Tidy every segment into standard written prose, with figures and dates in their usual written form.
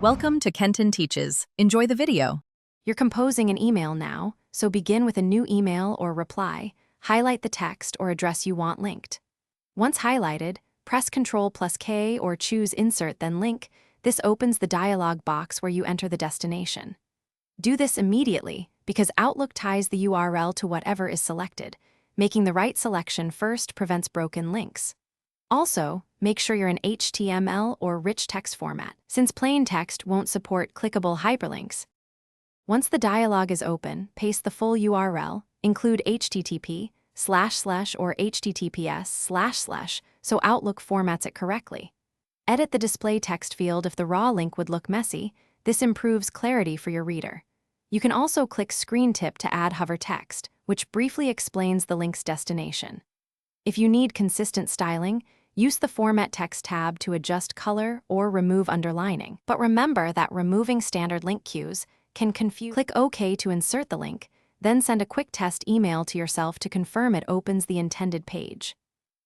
Welcome to Kenton Teaches. Enjoy the video. You're composing an email now, so begin with a new email or reply, highlight the text or address you want linked. Once highlighted, press Ctrl+K or choose Insert then Link. This opens the dialog box where you enter the destination. Do this immediately because Outlook ties the URL to whatever is selected. Making the right selection first prevents broken links. Also, make sure you're in HTML or rich text format, since plain text won't support clickable hyperlinks. Once the dialog is open, paste the full URL, include http// or https// so Outlook formats it correctly. Edit the display text field if the raw link would look messy. This improves clarity for your reader. You can also click Screen Tip to add hover text, which briefly explains the link's destination. If you need consistent styling, use the Format Text tab to adjust color or remove underlining. But remember that removing standard link cues can confuse. Click OK to insert the link, then send a quick test email to yourself to confirm it opens the intended page.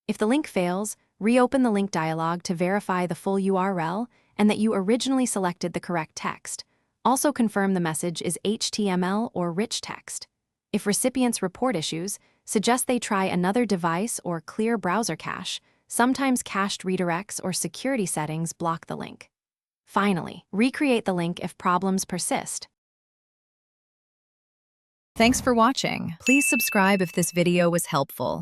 If the link fails, reopen the link dialog to verify the full URL and that you originally selected the correct text. Also confirm the message is HTML or rich text. If recipients report issues, suggest they try another device or clear browser cache. Sometimes cached redirects or security settings block the link. Finally, recreate the link if problems persist. Thanks for watching. Please subscribe if this video was helpful.